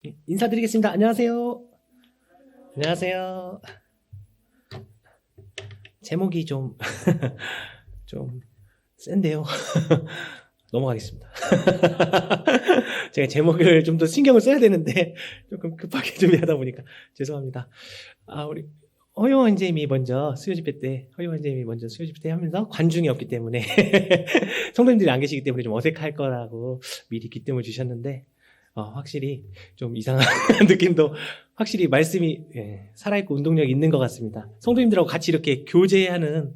인사드리겠습니다. 안녕하세요. 안녕하세요. 제목이 좀, 좀 센데요. 넘어가겠습니다. 제가 제목을 좀 더 신경을 써야 되는데, 조금 급하게 준비하다 보니까 죄송합니다. 우리 허용원 선생님이 먼저 수요 집회 때, 허용원 선생님이 먼저 수요 집회 때 하면서 관중이 없기 때문에, 성도님들이 안 계시기 때문에 좀 어색할 거라고 미리 기뜸을 주셨는데, 확실히 좀 이상한 느낌도 확실히 말씀이 살아있고 운동력이 있는 것 같습니다. 성도님들하고 같이 이렇게 교제하는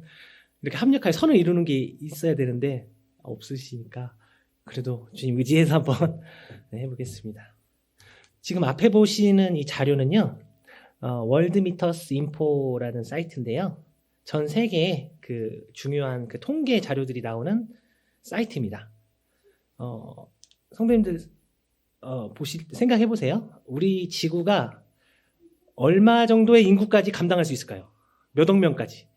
이렇게 합력할 선을 이루는 게 있어야 되는데 없으시니까 그래도 주님 의지해서 한번 해보겠습니다. 지금 앞에 보시는 이 자료는요, 월드미터스 인포라는 사이트인데요. 전 세계의 그 중요한 그 통계 자료들이 나오는 사이트입니다. 성도님들 생각해 보세요. 우리 지구가 얼마 정도의 인구까지 감당할 수 있을까요? 몇 억 명까지?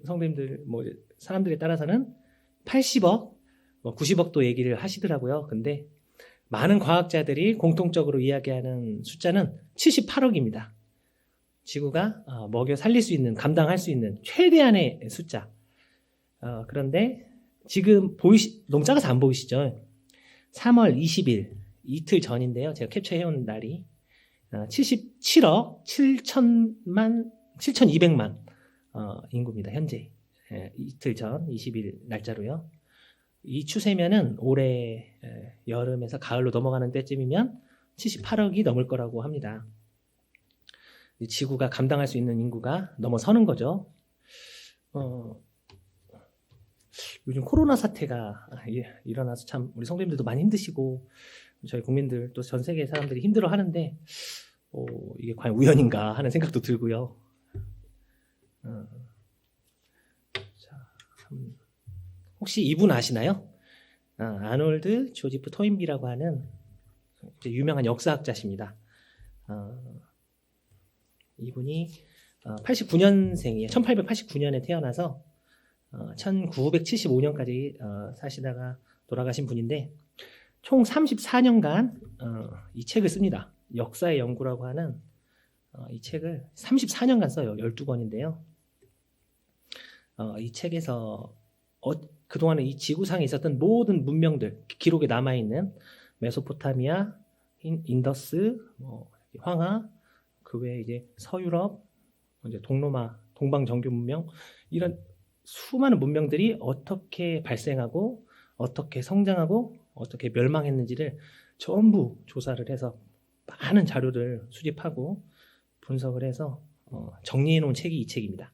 성도님들, 사람들에 따라서는 80억, 90억도 얘기를 하시더라고요. 근데 많은 과학자들이 공통적으로 이야기하는 숫자는 78억입니다. 지구가 먹여 살릴 수 있는, 감당할 수 있는 최대한의 숫자. 그런데 지금 너무 작아서 안 보이시죠? 3월 20일 이틀 전인데요. 제가 캡처해온 날이 77억 7,200만 인구입니다. 현재 이틀 전 20일 날짜로요. 이 추세면은 올해 여름에서 가을로 넘어가는 때쯤이면 78억이 넘을 거라고 합니다. 지구가 감당할 수 있는 인구가 넘어서는 거죠. 요즘 코로나 사태가 일어나서 참 우리 성도님들도 많이 힘드시고 저희 국민들 또 전 세계 사람들이 힘들어 하는데 이게 과연 우연인가 하는 생각도 들고요. 혹시 이분 아시나요? 아놀드 조지프 토인비라고 하는 유명한 역사학자십니다. 이분이 89년생이에요. 1889년에 태어나서 1975년까지 사시다가 돌아가신 분인데 총 34년간 이 책을 씁니다. 역사의 연구라고 하는 이 책을 34년간 써요. 12권인데요. 이 책에서 그동안에 이 지구상에 있었던 모든 문명들, 기록에 남아있는 메소포타미아, 인더스, 황하, 그 외에 이제 서유럽, 이제 동로마, 동방정교 문명, 이런 수많은 문명들이 어떻게 발생하고 어떻게 성장하고 어떻게 멸망했는지를 전부 조사를 해서 많은 자료를 수집하고 분석을 해서 정리해 놓은 책이 이 책입니다.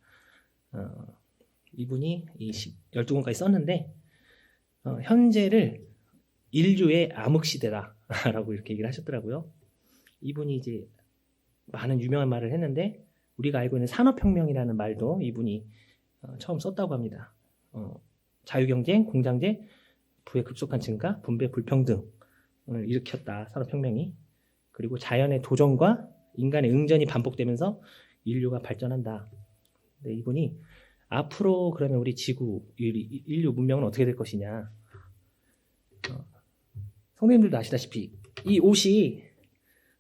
이분이 이 12권까지 썼는데 현재를 인류의 암흑시대다라고 이렇게 얘기를 하셨더라고요. 이분이 이제 많은 유명한 말을 했는데 우리가 알고 있는 산업혁명이라는 말도 이분이 처음 썼다고 합니다. 자유경쟁, 공장제, 부의 급속한 증가, 분배 불평등을 일으켰다. 산업혁명이. 그리고 자연의 도전과 인간의 응전이 반복되면서 인류가 발전한다. 근데 이분이 앞으로 그러면 우리 지구, 인류 문명은 어떻게 될 것이냐. 성도님들도 아시다시피 이 옷이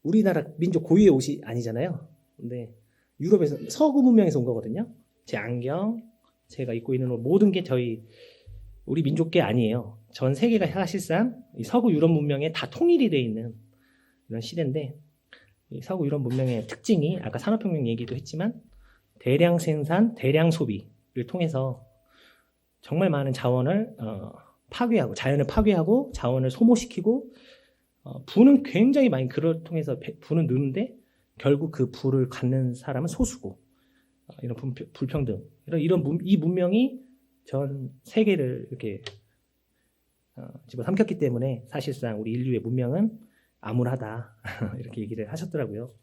우리나라 민족 고유의 옷이 아니잖아요. 근데 유럽에서 서구 문명에서 온 거거든요. 제 안경, 제가 입고 있는 옷, 모든 게 우리 민족계 아니에요. 전 세계가 사실상 이 서구 유럽 문명에 다 통일이 되어 있는 이런 시대인데, 이 서구 유럽 문명의 특징이 아까 산업혁명 얘기도 했지만 대량 생산, 대량 소비를 통해서 정말 많은 자원을 파괴하고, 자연을 파괴하고 자원을 소모시키고, 부는 굉장히 많이 그걸 통해서 부는 느는데 결국 그 부를 갖는 사람은 소수고, 이런 불평등, 이 문명이 전 세계를 이렇게 집어삼켰기 때문에 사실상 우리 인류의 문명은 암울하다 이렇게 얘기를 하셨더라고요.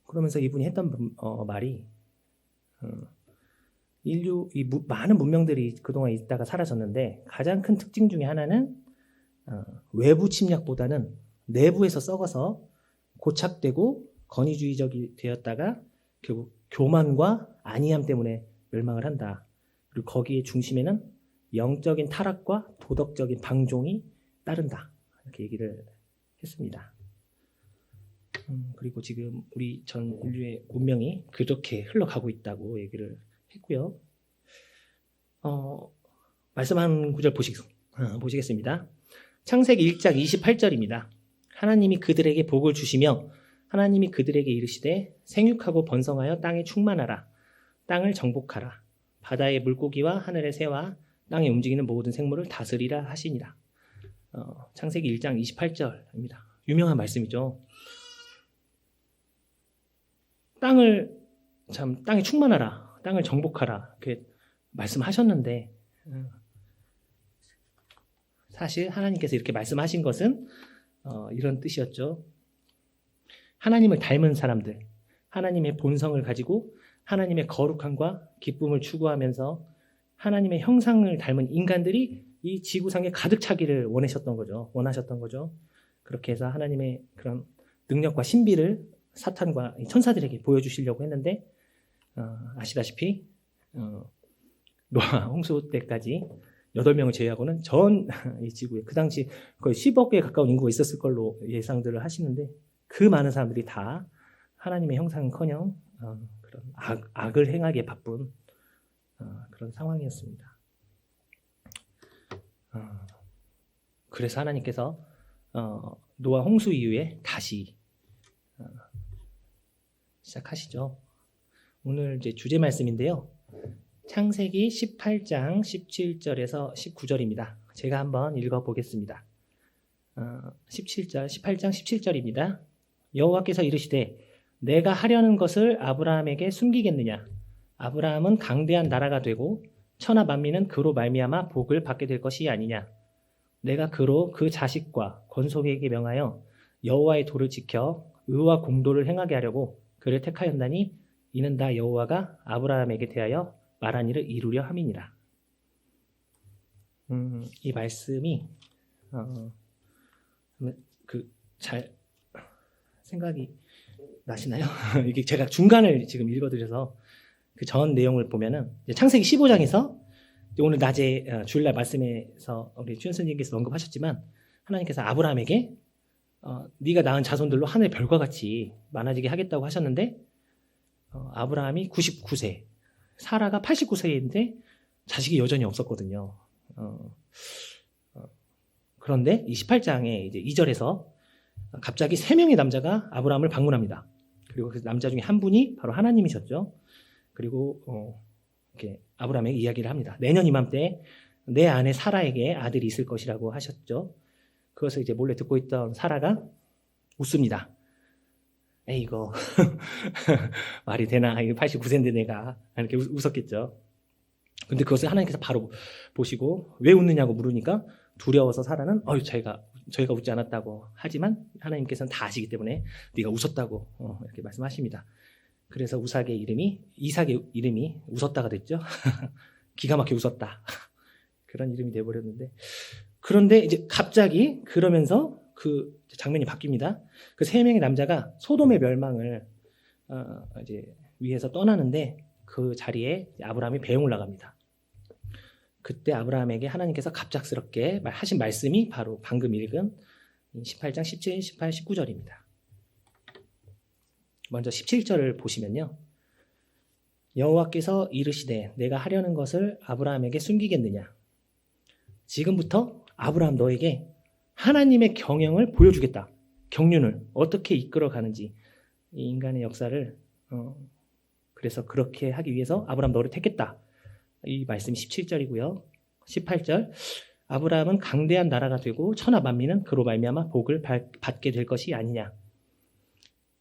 그러면서 이분이 했던 말이 많은 문명들이 그동안 있다가 사라졌는데 가장 큰 특징 중에 하나는 외부 침략보다는 내부에서 썩어서 고착되고 권위주의적이 되었다가 결국 교만과 안이함 때문에 멸망을 한다. 그리고 거기에 중심에는 영적인 타락과 도덕적인 방종이 따른다. 이렇게 얘기를 했습니다. 그리고 지금 우리 전 인류의 문명이 그렇게 흘러가고 있다고 얘기를 했고요. 말씀한 구절 보시겠습니다. 창세기 1장 28절입니다. 하나님이 그들에게 복을 주시며 하나님이 그들에게 이르시되 생육하고 번성하여 땅에 충만하라. 땅을 정복하라. 바다의 물고기와 하늘의 새와 땅에 움직이는 모든 생물을 다스리라 하시니라. 창세기 1장 28절입니다. 유명한 말씀이죠. 땅에 충만하라. 땅을 정복하라. 이렇게 말씀하셨는데 사실 하나님께서 이렇게 말씀하신 것은 이런 뜻이었죠. 하나님을 닮은 사람들, 하나님의 본성을 가지고 하나님의 거룩함과 기쁨을 추구하면서 하나님의 형상을 닮은 인간들이 이 지구상에 가득 차기를 원하셨던 거죠. 그렇게 해서 하나님의 그런 능력과 신비를 사탄과 천사들에게 보여주시려고 했는데 아시다시피 노아 홍수 때까지 8명을 제외하고는 전 이 지구에 그 당시 거의 10억에 가까운 인구가 있었을 걸로 예상들을 하시는데 그 많은 사람들이 다 하나님의 형상은커녕 그런 악을 행하기에 바쁜 그런 상황이었습니다. 그래서 하나님께서 노아 홍수 이후에 다시 시작하시죠. 오늘 이제 주제 말씀인데요. 창세기 18장 17절에서 19절입니다. 제가 한번 읽어보겠습니다. 18장 17절입니다. 여호와께서 이르시되 내가 하려는 것을 아브라함에게 숨기겠느냐? 아브라함은 강대한 나라가 되고 천하 만민은 그로 말미암아 복을 받게 될 것이 아니냐? 내가 그로 그 자식과 권속에게 명하여 여호와의 도를 지켜 의와 공도를 행하게 하려고 그를 택하였나니 이는 다 여호와가 아브라함에게 대하여 말한 일을 이루려 함이니라. 이 말씀이 잘 생각이 나시나요? 이게 제가 중간을 지금 읽어드려서 그 전 내용을 보면은 창세기 15장에서 오늘 낮에 주일날 말씀에서 우리 주연스님께서 언급하셨지만 하나님께서 아브라함에게 네가 낳은 자손들로 하늘의 별과 같이 많아지게 하겠다고 하셨는데 아브라함이 99세, 사라가 89세인데 자식이 여전히 없었거든요. 그런데 28장에 이제 2절에서 갑자기 3명의 남자가 아브라함을 방문합니다. 그리고 그 남자 중에 한 분이 바로 하나님이셨죠. 그리고 이렇게 아브라함에게 이야기를 합니다. 내년 이맘때 내 아내 사라에게 아들이 있을 것이라고 하셨죠. 그것을 이제 몰래 듣고 있던 사라가 웃습니다. 에이 이거 말이 되나? 89세인데 내가 이렇게 웃었겠죠. 근데 그것을 하나님께서 바로 보시고 왜 웃느냐고 물으니까 두려워서 사라는 저희가 웃지 않았다고 하지만 하나님께서는 다 아시기 때문에 네가 웃었다고 이렇게 말씀하십니다. 그래서 이삭의 이름이 웃었다가 됐죠. 기가 막혀 웃었다. 그런 이름이 돼버렸는데 그런데 이제 갑자기 그러면서 그 장면이 바뀝니다. 그 3명의 남자가 소돔의 멸망을 이제 위해서 떠나는데 그 자리에 아브라함이 배웅을 나갑니다. 그때 아브라함에게 하나님께서 갑작스럽게 하신 말씀이 바로 방금 읽은 18장 17, 18, 19절입니다. 먼저 17절을 보시면요. 여호와께서 이르시되 내가 하려는 것을 아브라함에게 숨기겠느냐? 지금부터 아브라함 너에게 하나님의 경영을 보여주겠다. 경륜을 어떻게 이끌어가는지 이 인간의 역사를 그래서 그렇게 하기 위해서 아브라함 너를 택했다. 이 말씀이 17절이고요. 18절 아브라함은 강대한 나라가 되고 천하 만민은 그로 말미암아 복을 받게 될 것이 아니냐.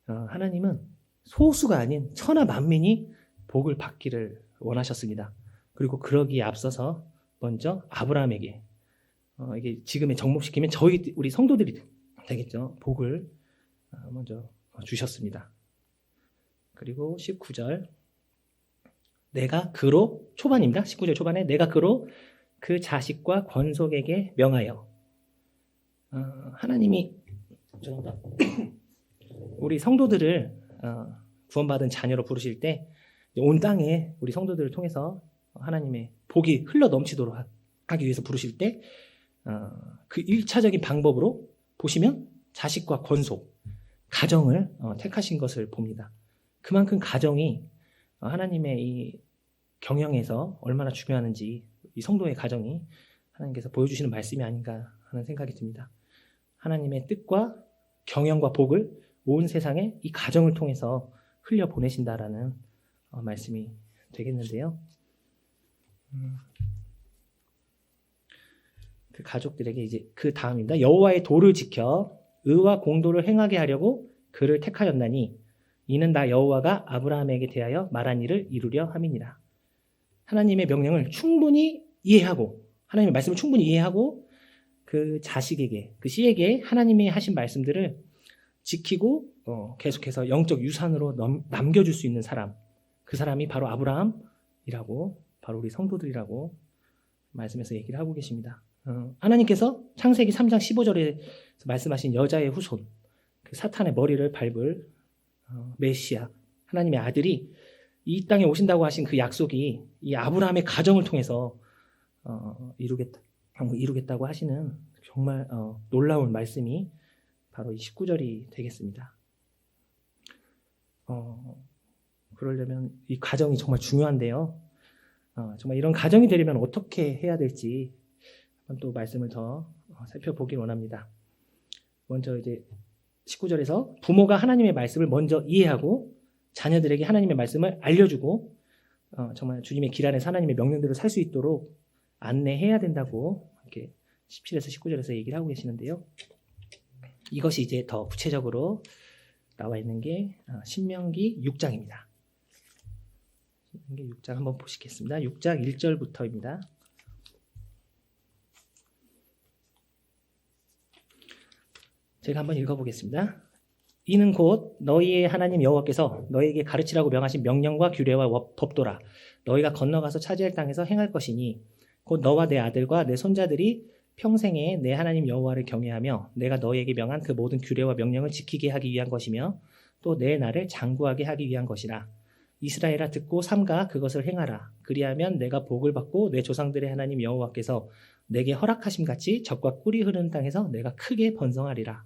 하나님은 소수가 아닌 천하 만민이 복을 받기를 원하셨습니다. 그리고 그러기에 앞서서 먼저 아브라함에게 이게 지금의 정목시키면 우리 성도들이 되겠죠. 복을 먼저 주셨습니다. 그리고 19절 내가 그로 초반입니다. 19절 초반에 내가 그로 그 자식과 권속에게 명하여 하나님이 우리 성도들을 구원받은 자녀로 부르실 때 온 땅에 우리 성도들을 통해서 하나님의 복이 흘러 넘치도록 하기 위해서 부르실 때 그 1차적인 방법으로 보시면 자식과 권속, 가정을 택하신 것을 봅니다. 그만큼 가정이 하나님의 이 경영에서 얼마나 중요한지 이 성도의 가정이 하나님께서 보여주시는 말씀이 아닌가 하는 생각이 듭니다. 하나님의 뜻과 경영과 복을 온 세상에 이 가정을 통해서 흘려보내신다라는 말씀이 되겠는데요. 그 가족들에게 이제 그 다음입니다. 여호와의 도를 지켜 의와 공도를 행하게 하려고 그를 택하였나니 이는 나 여호와가 아브라함에게 대하여 말한 일을 이루려 함이니라. 하나님의 명령을 충분히 이해하고 하나님의 말씀을 충분히 이해하고 그 자식에게 그 씨에게 하나님이 하신 말씀들을 지키고 계속해서 영적 유산으로 남겨줄 수 있는 사람, 그 사람이 바로 아브라함이라고 바로 우리 성도들이라고 말씀에서 얘기를 하고 계십니다. 하나님께서 창세기 3장 15절에 말씀하신 여자의 후손, 그 사탄의 머리를 밟을 메시아, 하나님의 아들이 이 땅에 오신다고 하신 그 약속이 이 아브라함의 가정을 통해서 이루겠다고 하시는 정말 놀라운 말씀이 바로 이 19절이 되겠습니다. 그러려면 이 가정이 정말 중요한데요. 정말 이런 가정이 되려면 어떻게 해야 될지 또 말씀을 더 살펴보길 원합니다. 먼저 이제 19절에서 부모가 하나님의 말씀을 먼저 이해하고 자녀들에게 하나님의 말씀을 알려주고 정말 주님의 길 안에서 하나님의 명령대로 살 수 있도록 안내해야 된다고 이렇게 17에서 19절에서 얘기를 하고 계시는데요. 이것이 이제 더 구체적으로 나와 있는 게 신명기 6장입니다. 신명기 6장 한번 보시겠습니다. 6장 1절부터입니다. 제가 한번 읽어보겠습니다. 이는 곧 너희의 하나님 여호와께서 너희에게 가르치라고 명하신 명령과 규례와 법도라. 너희가 건너가서 차지할 땅에서 행할 것이니 곧 너와 내 아들과 내 손자들이 평생에 내 하나님 여호와를 경외하며 내가 너희에게 명한 그 모든 규례와 명령을 지키게 하기 위한 것이며 또 내 날을 장구하게 하기 위한 것이라. 이스라엘아 듣고 삼가 그것을 행하라. 그리하면 내가 복을 받고 내 조상들의 하나님 여호와께서 내게 허락하심 같이 젖과 꿀이 흐르는 땅에서 내가 크게 번성하리라.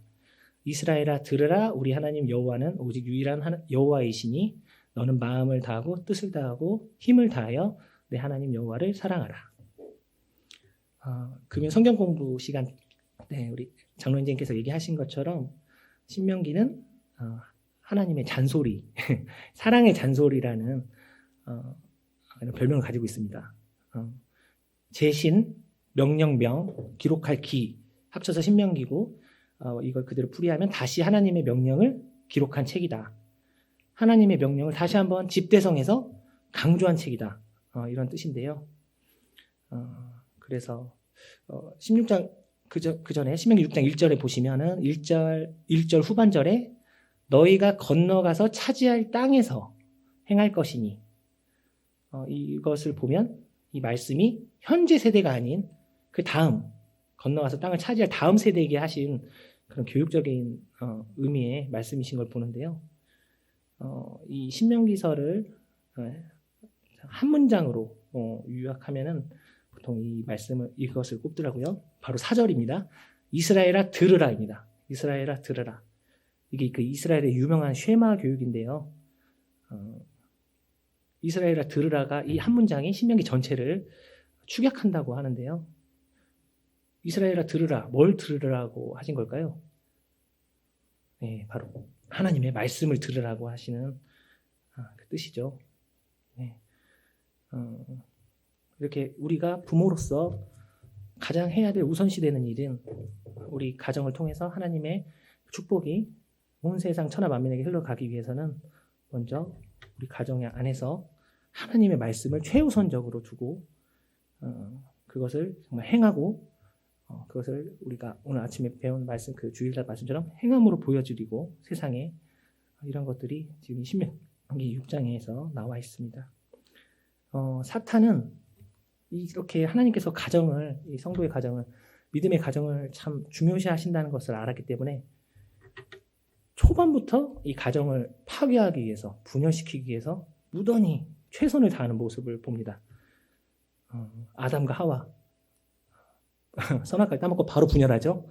이스라엘아 들으라. 우리 하나님 여호와는 오직 유일한 여호와이시니 너는 마음을 다하고 뜻을 다하고 힘을 다하여 내 하나님 여호와를 사랑하라. 금요 성경 공부 시간 때 우리 장로님께서 얘기하신 것처럼 신명기는 하나님의 잔소리, 사랑의 잔소리라는 별명을 가지고 있습니다. 제신, 명령명, 기록할 기 합쳐서 신명기고 이걸 그대로 풀이하면 다시 하나님의 명령을 기록한 책이다. 하나님의 명령을 다시 한번 집대성해서 강조한 책이다. 이런 뜻인데요. 그래서 16장 그 전에 신명기 6장 1절에 보시면은 1절 후반절에 너희가 건너가서 차지할 땅에서 행할 것이니 이것을 보면 이 말씀이 현재 세대가 아닌 그 다음 건너가서 땅을 차지할 다음 세대에게 하신 그런 교육적인 의미의 말씀이신 걸 보는데요. 이 신명기서를 한 문장으로 요약하면은 보통 이 말씀을 이것을 꼽더라고요. 바로 4절입니다. 이스라엘아 들으라입니다. 이스라엘아 들으라. 이게 그 이스라엘의 유명한 쉐마 교육인데요. 이스라엘아 들으라가 이 한 문장이 신명기 전체를 축약한다고 하는데요. 이스라엘아 들으라. 뭘 들으라고 하신 걸까요? 네, 바로 하나님의 말씀을 들으라고 하시는 그 뜻이죠. 네. 이렇게 우리가 부모로서 가장 해야 될 우선시되는 일은 우리 가정을 통해서 하나님의 축복이 온 세상 천하 만민에게 흘러가기 위해서는 먼저 우리 가정 안에서 하나님의 말씀을 최우선적으로 두고 그것을 정말 행하고 그것을 우리가 오늘 아침에 배운 말씀, 그 주일날 말씀처럼 행함으로 보여드리고 세상에 이런 것들이 지금 신명기 6장에서 나와 있습니다. 사탄은 이렇게 하나님께서 가정을, 이 성도의 가정을, 믿음의 가정을 참 중요시 하신다는 것을 알았기 때문에 초반부터 이 가정을 파괴하기 위해서, 분열시키기 위해서 무던히 최선을 다하는 모습을 봅니다. 아담과 하와, 선악과를 따먹고 바로 분열하죠.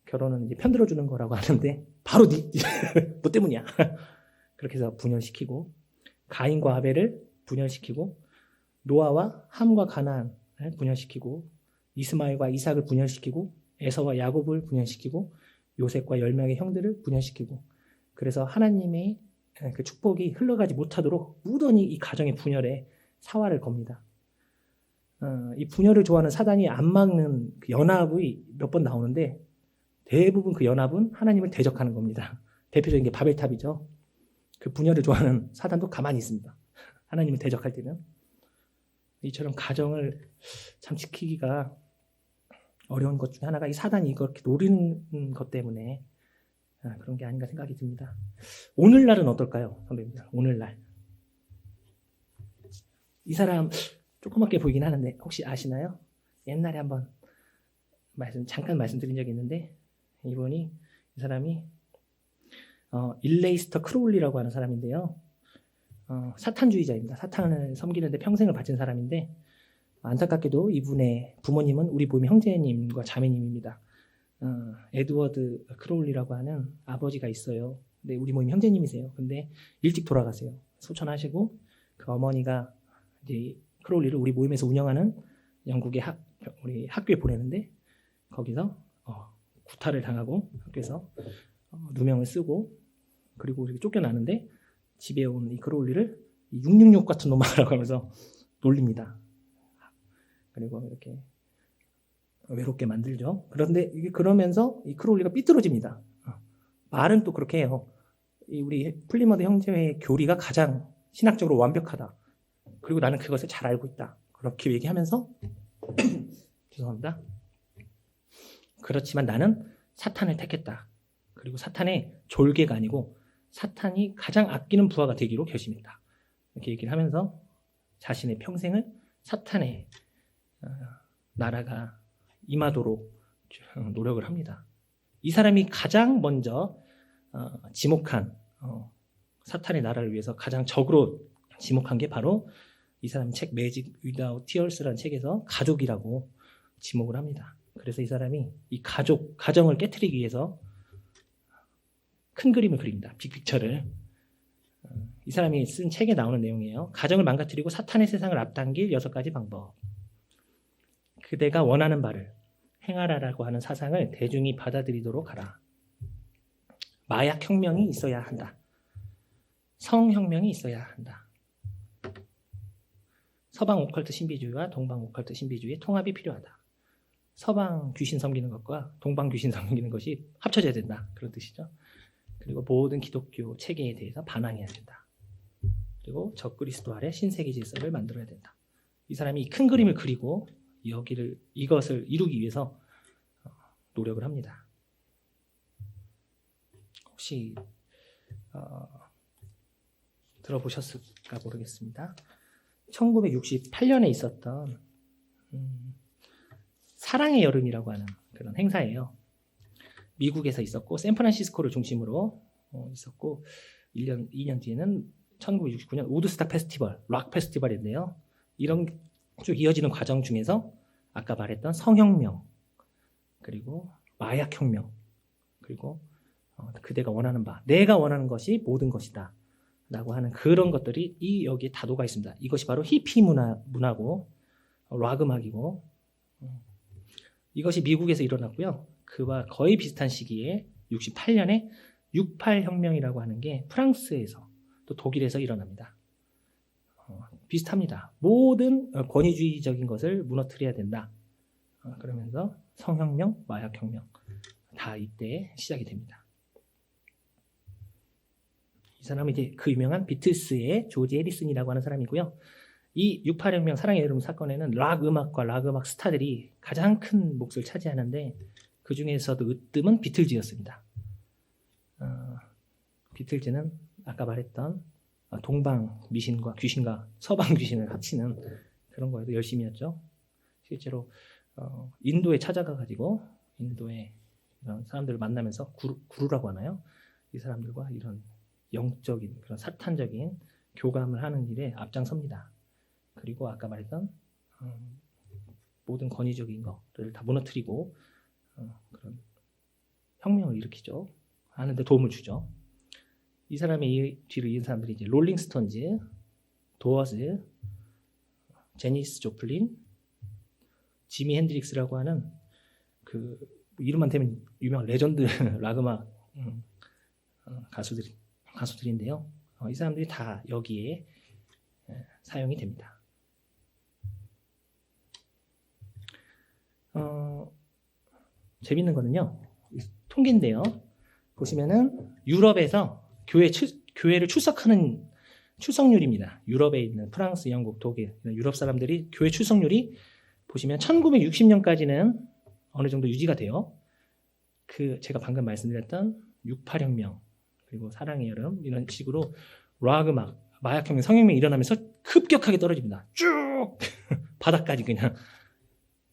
결혼은 이제 편들어주는 거라고 하는데 바로 너 때문이야. 그렇게 해서 분열시키고 가인과 아벨을 분열시키고 노아와 함과 가나안을 분열시키고 이스마엘과 이삭을 분열시키고 에서와 야곱을 분열시키고 요셉과 10명의 형들을 분열시키고 그래서 하나님의 그 축복이 흘러가지 못하도록 무던히 이 가정의 분열에 사활을 겁니다. 이 분열을 좋아하는 사단이 안 막는 그 연합이 몇 번 나오는데 대부분 그 연합은 하나님을 대적하는 겁니다. 대표적인 게 바벨탑이죠. 그 분열을 좋아하는 사단도 가만히 있습니다. 하나님을 대적할 때는. 이처럼 가정을 참 지키기가 어려운 것 중에 하나가 이 사단이 이걸 이렇게 노리는 것 때문에 그런 게 아닌가 생각이 듭니다. 오늘날은 어떨까요? 선배님들, 오늘날. 이 사람 조그맣게 보이긴 하는데 혹시 아시나요? 옛날에 한번 잠깐 말씀드린 적이 있는데 이 사람이 일레이스터 크로울리라고 하는 사람인데요. 사탄주의자입니다. 사탄을 섬기는데 평생을 바친 사람인데 안타깝게도 이분의 부모님은 우리 모임 형제님과 자매님입니다. 에드워드 크로울리라고 하는 아버지가 있어요. 근데 우리 모임 형제님이세요. 근데 일찍 돌아가세요. 소천하시고 그 어머니가 이제 크로울리를 우리 모임에서 운영하는 영국의 우리 학교에 보내는데 거기서 구타를 당하고 학교에서 누명을 쓰고 그리고 이렇게 쫓겨나는데 집에 온 이 크로울리를 666 같은 놈아라고 하면서 놀립니다. 그리고 이렇게 외롭게 만들죠. 그런데 그러면서 이 크로울리가 삐뚤어집니다. 말은 또 그렇게 해요. 우리 플리머드 형제의 교리가 가장 신학적으로 완벽하다. 그리고 나는 그것을 잘 알고 있다. 그렇게 얘기하면서 죄송합니다. 그렇지만 나는 사탄을 택했다. 그리고 사탄의 졸개가 아니고 사탄이 가장 아끼는 부하가 되기로 결심했다. 이렇게 얘기를 하면서 자신의 평생을 사탄의 나라가 임하도록 노력을 합니다. 이 사람이 가장 먼저 지목한 사탄의 나라를 위해서 가장 적으로 지목한 게 바로 이 사람 책 Magic Without Tears라는 책에서 가족이라고 지목을 합니다. 그래서 이 사람이 이 가정을 깨트리기 위해서 큰 그림을 그립니다. 빅픽처를. 이 사람이 쓴 책에 나오는 내용이에요. 가정을 망가뜨리고 사탄의 세상을 앞당길 6가지 방법. 그대가 원하는 바를 행하라라고 하는 사상을 대중이 받아들이도록 하라. 마약혁명이 있어야 한다. 성혁명이 있어야 한다. 서방 오컬트 신비주의와 동방 오컬트 신비주의의 통합이 필요하다. 서방 귀신 섬기는 것과 동방 귀신 섬기는 것이 합쳐져야 된다. 그런 뜻이죠. 그리고 모든 기독교 체계에 대해서 반항해야 된다. 그리고 적그리스도 아래 신세계 질서를 만들어야 된다. 이 사람이 큰 그림을 그리고 이것을 이루기 위해서 노력을 합니다. 혹시 들어보셨을까 모르겠습니다. 1968년에 있었던 사랑의 여름이라고 하는 그런 행사예요. 미국에서 있었고 샌프란시스코를 중심으로 있었고 2년 뒤에는 1969년 우드스탁 페스티벌, 락 페스티벌인데요. 이런 쭉 이어지는 과정 중에서 아까 말했던 성혁명, 그리고 마약혁명, 그리고 그대가 원하는 바, 내가 원하는 것이 모든 것이다 라고 하는 그런 것들이 여기에 다 녹아 있습니다. 이것이 바로 히피 문화고 락 음악이고 이것이 미국에서 일어났고요. 그와 거의 비슷한 시기에 68년에 68혁명이라고 하는 게 프랑스에서 또 독일에서 일어납니다. 비슷합니다. 모든 권위주의적인 것을 무너뜨려야 된다. 그러면서 성혁명, 마약혁명 다 이때 시작이 됩니다. 이 사람은 이제 그 유명한 비틀스의 조지 해리슨이라고 하는 사람이고요. 이 68혁명 사랑의 여름 사건에는 락 음악과 락 음악 스타들이 가장 큰 몫을 차지하는데 그 중에서도 으뜸은 비틀즈였습니다. 비틀즈는 아까 말했던 동방 미신과 귀신과 서방 귀신을 합치는 그런 거에도 열심히 했죠. 실제로 인도에 찾아가가지고 인도의 이런 사람들을 만나면서 구루라고 하나요? 이 사람들과 이런 영적인 그런 사탄적인 교감을 하는 일에 앞장섭니다. 그리고 아까 말했던 모든 권위적인 것들을 다 무너뜨리고 그런 혁명을 일으키죠. 하는데 도움을 주죠. 이 사람의 뒤를 이은 사람들이 이제 롤링스톤즈, 도어즈, 제니스 조플린, 지미 핸드릭스라고 하는 그 이름만 대면 유명한 레전드 락 음악 가수들인데요. 이 사람들이 다 여기에 사용이 됩니다. 재밌는 거는요, 통계인데요. 보시면은 유럽에서 교회를 출석하는 출석률입니다. 유럽에 있는 프랑스, 영국, 독일 유럽 사람들이 교회 출석률이 보시면 1960년까지는 어느 정도 유지가 돼요. 그 제가 방금 말씀드렸던 68혁명 그리고 사랑의 여름 이런 식으로 락 음악, 마약혁명, 성혁명이 일어나면서 급격하게 떨어집니다. 쭉 바닥까지 그냥.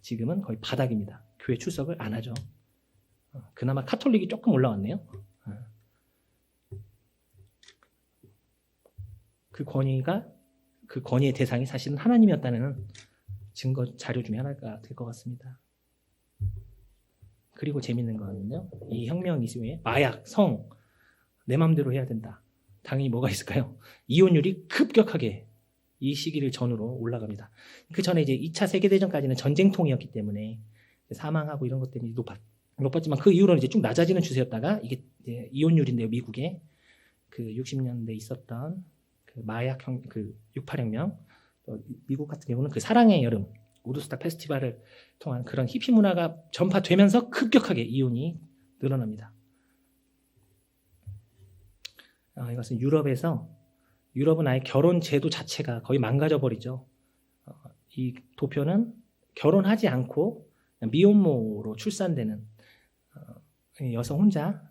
지금은 거의 바닥입니다. 교회 출석을 안 하죠. 그나마 카톨릭이 조금 올라왔네요. 그 권위의 대상이 사실은 하나님이었다는 증거 자료 중에 하나가 될 것 같습니다. 그리고 재밌는 거는요, 이 혁명 이후에 마약, 성, 내 맘대로 해야 된다. 당연히 뭐가 있을까요? 이혼율이 급격하게 이 시기를 전후로 올라갑니다. 그 전에 이제 2차 세계대전까지는 전쟁통이었기 때문에 사망하고 이런 것 때문에 높았지만 그 이후로는 이제 쭉 낮아지는 추세였다가 이게 이제 이혼율인데요, 미국에 그 60년대 있었던 그 마약형, 그 68혁명, 미국 같은 경우는 그 사랑의 여름, 우드스탁 페스티벌을 통한 그런 히피 문화가 전파되면서 급격하게 이혼이 늘어납니다. 이것은 유럽은 아예 결혼 제도 자체가 거의 망가져 버리죠. 이 도표는 결혼하지 않고 미혼모로 출산되는 여성 혼자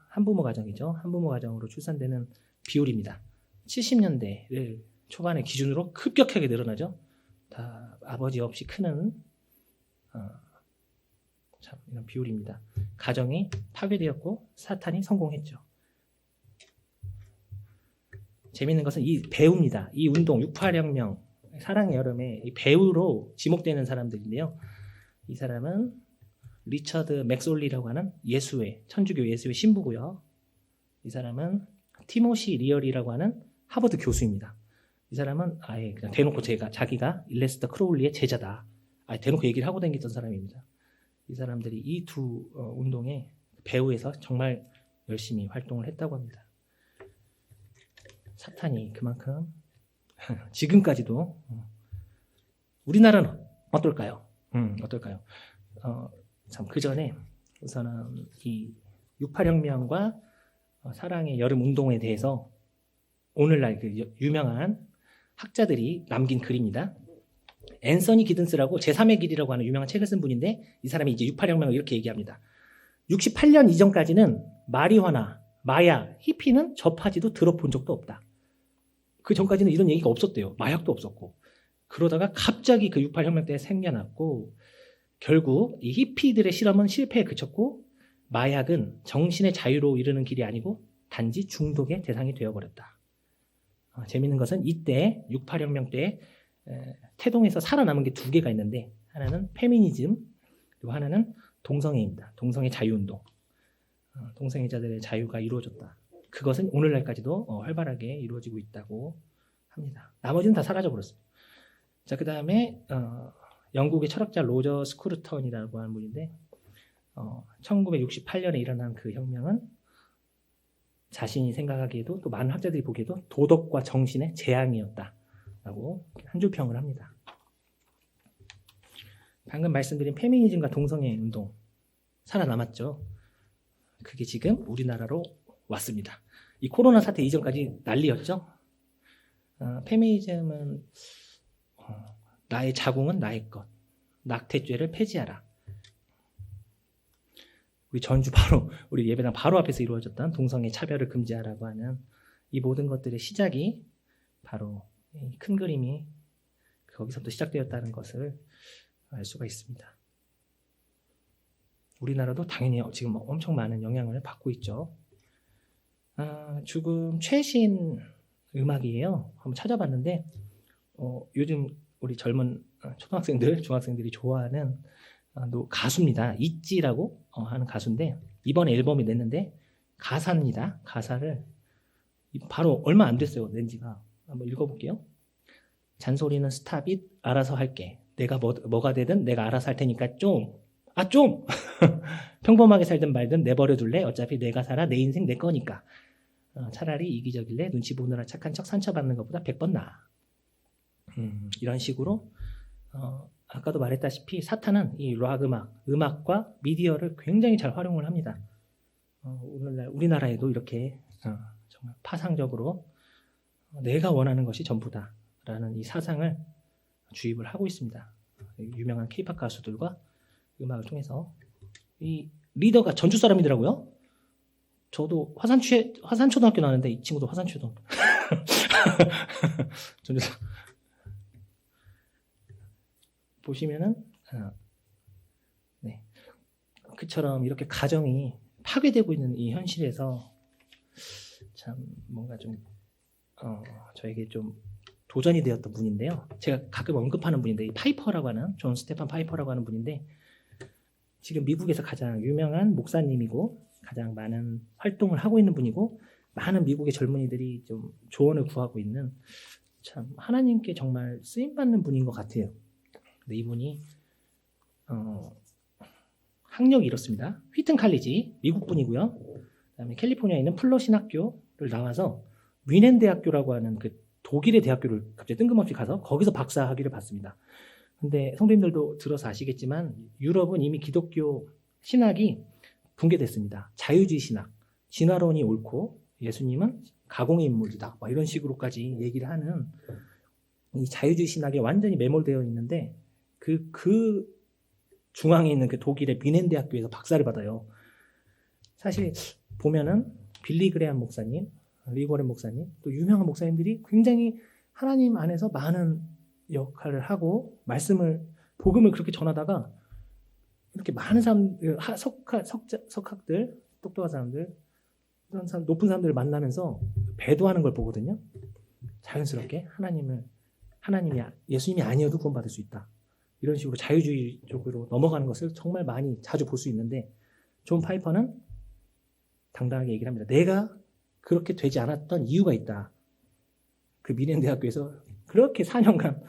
한부모 가정이죠. 한부모 가정으로 출산되는 비율입니다. 70년대 초반의 기준으로 급격하게 늘어나죠. 다 아버지 없이 크는 참 이런 비율입니다. 가정이 파괴되었고 사탄이 성공했죠. 재밌는 것은 이 배우입니다. 이 운동 68혁명 사랑의 여름에 이 배우로 지목되는 사람들인데요. 이 사람은 리처드 맥솔리라고 하는 천주교 예수회 신부고요. 이 사람은 티모시 리얼이라고 하는 하버드 교수입니다. 이 사람은 아예 그냥 대놓고 자기가 일레스터 크로울리의 제자다. 아예 대놓고 얘기를 하고 다녔던 사람입니다. 이 사람들이 이 두 운동의 배후에서 정말 열심히 활동을 했다고 합니다. 사탄이 그만큼 지금까지도 우리나라는 어떨까요? 참 그 전에 우선은 이 68혁명과 사랑의 여름 운동에 대해서 오늘날 그 유명한 학자들이 남긴 글입니다. 앤서니 기든스라고 제3의 길이라고 하는 유명한 책을 쓴 분인데 이 사람이 이제 68혁명을 이렇게 얘기합니다. 68년 이전까지는 마리화나 마약, 히피는 접하지도 들어본 적도 없다. 그 전까지는 이런 얘기가 없었대요. 마약도 없었고. 그러다가 갑자기 그 68혁명 때 생겨났고 결국 이 히피들의 실험은 실패에 그쳤고 마약은 정신의 자유로 이르는 길이 아니고 단지 중독의 대상이 되어버렸다. 재밌는 것은 이때 68혁명 때 태동에서 살아남은 게 두 개가 있는데 하나는 페미니즘 그리고 하나는 동성애입니다. 동성애 자유운동. 동성애자들의 자유가 이루어졌다. 그것은 오늘날까지도 활발하게 이루어지고 있다고 합니다. 나머지는 다 사라져버렸습니다. 자, 그 다음에 영국의 철학자 로저 스크루턴이라고 하는 분인데 1968년에 일어난 그 혁명은 자신이 생각하기에도 또 많은 학자들이 보기에도 도덕과 정신의 재앙이었다라고 한 줄 평을 합니다. 방금 말씀드린 페미니즘과 동성애 운동 살아남았죠. 그게 지금 우리나라로 왔습니다. 이 코로나 사태 이전까지 난리였죠. 페미니즘은 나의 자궁은 나의 것, 낙태죄를 폐지하라. 우리 전주 바로 우리 예배당 바로 앞에서 이루어졌던 동성애 차별을 금지하라고 하는 이 모든 것들의 시작이 바로 이 큰 그림이 거기서부터 시작되었다는 것을 알 수가 있습니다. 우리나라도 당연히 지금 엄청 많은 영향을 받고 있죠. 지금 최신 음악이에요. 한번 찾아봤는데 요즘 우리 젊은 초등학생들, 중학생들이 좋아하는 가수입니다. 있지라고 하는 가수인데 이번에 앨범이 냈는데 가사입니다. 가사를 바로 얼마 안 됐어요. 낸 지가. 한번 읽어볼게요. 잔소리는 스탑잇 알아서 할게. 내가 뭐가 되든 내가 알아서 할 테니까 좀 평범하게 살든 말든 내버려 둘래. 어차피 내가 살아. 내 인생 내 거니까. 차라리 이기적일래. 눈치 보느라 착한 척 상처받는 것보다 100번 나아. 이런 식으로 아까도 말했다시피 사탄은 이 락 음악과 미디어를 굉장히 잘 활용을 합니다. 오늘날 우리나라에도 이렇게 정말 파상적으로 내가 원하는 것이 전부다 라는 이 사상을 주입을 하고 있습니다. 유명한 K-팝 가수들과 음악을 통해서 이 리더가 전주 사람이더라고요. 저도 화산초등학교 나왔는데 이 친구도 화산초등학교 전주 보시면은 네. 그처럼 이렇게 가정이 파괴되고 있는 이 현실에서 참 뭔가 좀 저에게 좀 도전이 되었던 분인데요. 제가 가끔 언급하는 분인데 이 파이퍼라고 하는 존 스테판 파이퍼라고 하는 분인데 지금 미국에서 가장 유명한 목사님이고 가장 많은 활동을 하고 있는 분이고 많은 미국의 젊은이들이 좀 조언을 구하고 있는 참 하나님께 정말 쓰임받는 분인 것 같아요. 근데 이분이 학력이 이렇습니다. 휘튼 칼리지 미국 분이고요. 그다음에 캘리포니아에 있는 플러 신학교를 나와서 위넨 대학교라고 하는 그 독일의 대학교를 갑자기 뜬금없이 가서 거기서 박사 학위를 받습니다. 근데 성도님들도 들어서 아시겠지만 유럽은 이미 기독교 신학이 붕괴됐습니다. 자유주의 신학, 진화론이 옳고 예수님은 가공의 인물이다. 이런 식으로까지 얘기를 하는 이 자유주의 신학에 완전히 매몰되어 있는데 그 중앙에 있는 그 독일의 미넨 대학교에서 박사를 받아요. 사실 보면은 빌리 그레함 목사님, 리고렌 목사님, 또 유명한 목사님들이 굉장히 하나님 안에서 많은 역할을 하고 복음을 그렇게 전하다가 이렇게 많은 사람들, 석학들, 똑똑한 사람들, 그런 사람, 높은 사람들을 만나면서 배도하는 걸 보거든요. 자연스럽게 하나님이 예수님이 아니어도 구원받을 수 있다. 이런 식으로 자유주의 쪽으로 넘어가는 것을 정말 자주 볼 수 있는데 존 파이퍼는 당당하게 얘기를 합니다. 내가 그렇게 되지 않았던 이유가 있다. 그 미넨 대학교에서 그렇게 4년간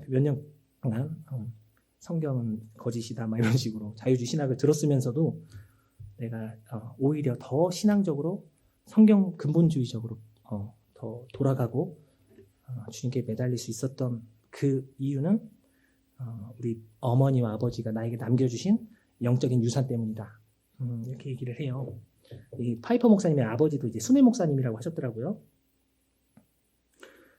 몇 년간 성경은 거짓이다 이런 식으로 자유주의 신학을 들었으면서도 내가 오히려 더 신앙적으로 성경 근본주의적으로 더 돌아가고 주님께 매달릴 수 있었던 그 이유는 우리 어머니와 아버지가 나에게 남겨주신 영적인 유산 때문이다. 이렇게 얘기를 해요. 이 파이퍼 목사님의 아버지도 이제 수메 목사님이라고 하셨더라고요.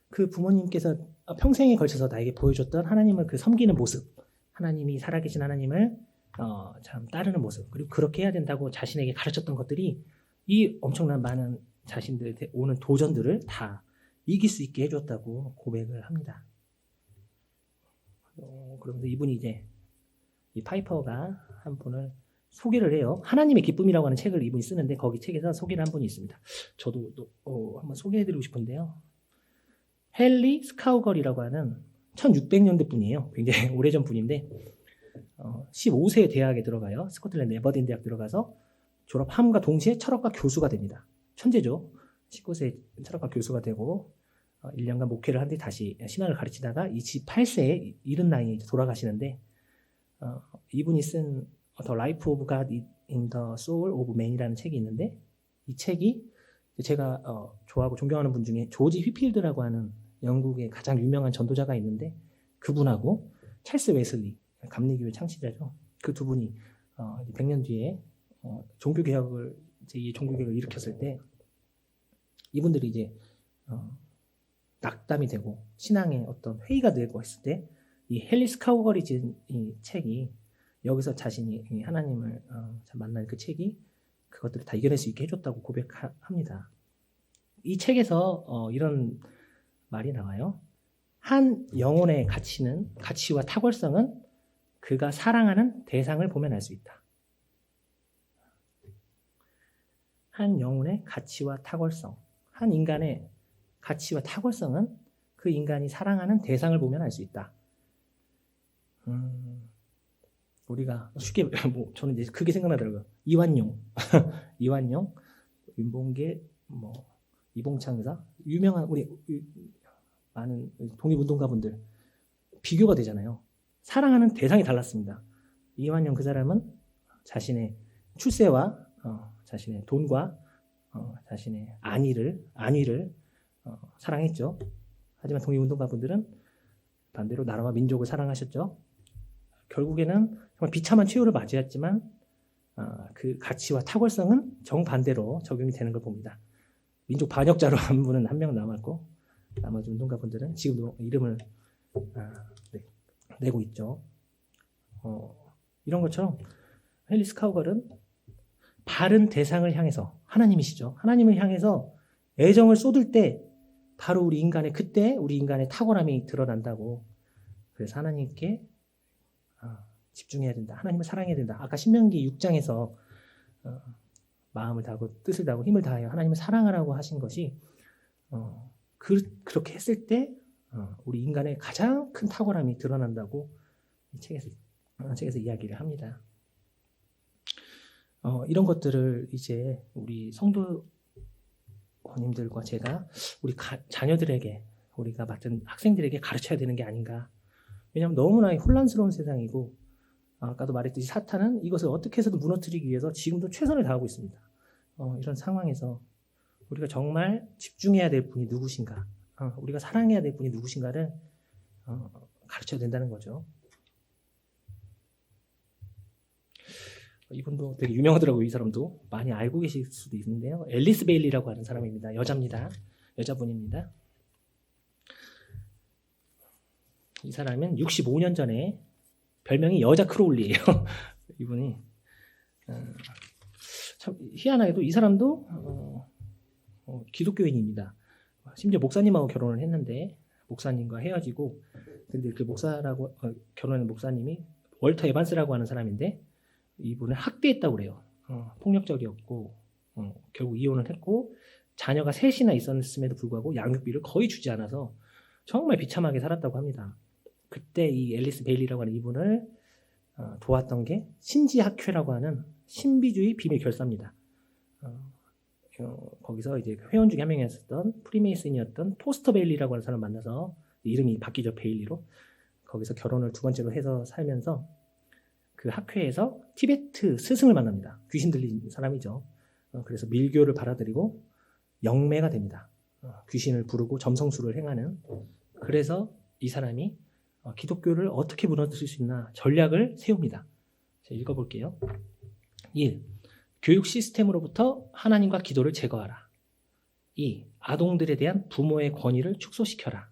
그 부모님께서 평생에 걸쳐서 나에게 보여줬던 하나님을 그 섬기는 모습, 하나님이 살아계신 하나님을 참 따르는 모습, 그리고 그렇게 해야 된다고 자신에게 가르쳤던 것들이 이 엄청난 많은 자신들한테 오는 도전들을 다 이길 수 있게 해줬다고 고백을 합니다. 그러면서 이분이 이제 이 파이퍼가 한 분을 소개를 해요. 하나님의 기쁨이라고 하는 책을 이분이 쓰는데 거기 책에서 소개를 한 분이 있습니다. 저도 한번 소개해드리고 싶은데요. 헨리 스카우걸이라고 하는 1600년대 분이에요. 굉장히 오래전 분인데 15세에 대학에 들어가요. 스코틀랜드 에버딘 대학 들어가서 졸업함과 동시에 철학과 교수가 됩니다. 천재죠. 19세에 철학과 교수가 되고 1년간 목회를 한 뒤 다시 신학을 가르치다가 28세에 이른 나이에 돌아가시는데 이분이 쓴 The Life of God in the Soul of Man이라는 책이 있는데 이 책이 제가 좋아하고 존경하는 분 중에 조지 휘필드라고 하는 영국의 가장 유명한 전도자가 있는데 그분하고 찰스 웨슬리 감리교회 창시자죠. 그 두 분이 100년 뒤에 종교개혁을 제2의 종교개혁을 일으켰을 때 이분들이 이제 낙담이 되고 신앙의 어떤 회의가 되고 했을 때 이 헨리 스카우걸이 지은 이 책이 여기서 자신이 하나님을 만난 그 책이 그것들을 다 이겨낼 수 있게 해줬다고 고백합니다. 이 책에서 이런 말이 나와요. 한 영혼의 가치와 탁월성은 그가 사랑하는 대상을 보면 알 수 있다. 한 영혼의 가치와 탁월성, 한 인간의 가치와 탁월성은 그 인간이 사랑하는 대상을 보면 알 수 있다. 우리가 쉽게 뭐 저는 이제 그게 생각나더라고요. 이완용, 이완용, 윤봉계, 뭐 이봉창 의사, 유명한 우리 많은 독립운동가분들 비교가 되잖아요. 사랑하는 대상이 달랐습니다. 이완용 그 사람은 자신의 출세와 자신의 돈과 자신의 안위를 사랑했죠. 하지만 독립운동가분들은 반대로 나라와 민족을 사랑하셨죠. 결국에는 정말 비참한 최후를 맞이했지만 그 가치와 탁월성은 정반대로 적용이 되는 걸 봅니다. 민족 반역자로 한 분은 한 명 남았고 나머지 운동가분들은 지금도 이름을 내고 있죠. 이런 것처럼 헨리 카우걸은 바른 대상을 향해서 하나님이시죠. 하나님을 향해서 애정을 쏟을 때 바로 우리 인간의 그때 우리 인간의 탁월함이 드러난다고. 그래서 하나님께 집중해야 된다. 하나님을 사랑해야 된다. 아까 신명기 6장에서 마음을 다하고 뜻을 다하고 힘을 다하여 하나님을 사랑하라고 하신 것이 그렇게 했을 때 우리 인간의 가장 큰 탁월함이 드러난다고 이 책에서 이야기를 합니다. 이런 것들을 이제 우리 성도님들과 제가 우리 자녀들에게 우리가 맡은 학생들에게 가르쳐야 되는 게 아닌가. 왜냐하면 너무나 혼란스러운 세상이고 아까도 말했듯이 사탄은 이것을 어떻게 해서든 무너뜨리기 위해서 지금도 최선을 다하고 있습니다. 이런 상황에서 우리가 정말 집중해야 될 분이 누구신가, 우리가 사랑해야 될 분이 누구신가를 가르쳐야 된다는 거죠. 이분도 되게 유명하더라고요. 이 사람도 많이 알고 계실 수도 있는데요. 앨리스 베일리라고 하는 사람입니다. 여자입니다. 여자분입니다. 이 사람은 65년 전에 별명이 여자 크로울리예요. 이분이 참 희한하게도 이 사람도 기독교인입니다. 심지어 목사님하고 결혼을 했는데 목사님과 헤어지고, 근데 그 목사라고 결혼한 목사님이 월터 에반스라고 하는 사람인데 이분을 학대했다고 그래요. 폭력적이었고 결국 이혼을 했고 자녀가 셋이나 있었음에도 불구하고 양육비를 거의 주지 않아서 정말 비참하게 살았다고 합니다. 그때 이 앨리스 베일리라고 하는 이분을 도왔던 게 신지학회라고 하는 신비주의 비밀 결사입니다. 거기서 이제 회원 중에 한 명이었던 프리메이슨이었던 포스터 베일리라고 하는 사람을 만나서 이름이 바뀌죠. 베일리로. 거기서 결혼을 두 번째로 해서 살면서 그 학회에서 티베트 스승을 만납니다. 귀신 들린 사람이죠. 그래서 밀교를 받아들이고 영매가 됩니다. 귀신을 부르고 점성술을 행하는. 그래서 이 사람이 기독교를 어떻게 무너뜨릴 수 있나 전략을 세웁니다. 자, 읽어볼게요. 1. 교육 시스템으로부터 하나님과 기도를 제거하라. 2. 아동들에 대한 부모의 권위를 축소시켜라.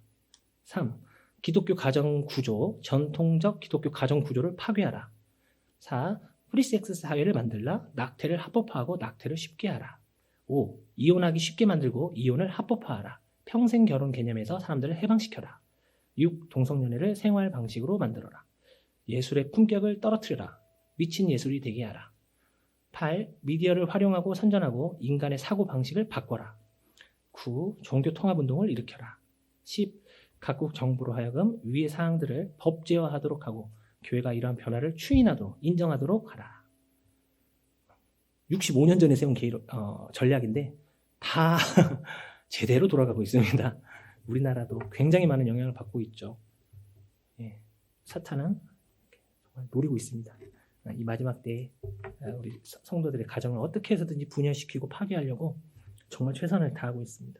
3. 기독교 가정 구조, 전통적 기독교 가정 구조를 파괴하라. 4. 프리섹스 사회를 만들라. 낙태를 합법화하고 낙태를 쉽게 하라. 5. 이혼하기 쉽게 만들고 이혼을 합법화하라. 평생 결혼 개념에서 사람들을 해방시켜라. 6. 동성연애를 생활 방식으로 만들어라. 예술의 품격을 떨어뜨려라. 미친 예술이 되게 하라. 8. 미디어를 활용하고 선전하고 인간의 사고 방식을 바꿔라. 9. 종교 통합운동을 일으켜라. 10. 각국 정부로 하여금 위의 사항들을 법제화하도록 하고 교회가 이러한 변화를 추인하도록 인정하도록 하라. 65년 전에 세운 전략인데 다 제대로 돌아가고 있습니다. 우리나라도 굉장히 많은 영향을 받고 있죠. 예, 사탄은 정말 노리고 있습니다. 이 마지막 때에 우리 성도들의 가정을 어떻게 해서든지 분열시키고 파괴하려고 정말 최선을 다하고 있습니다.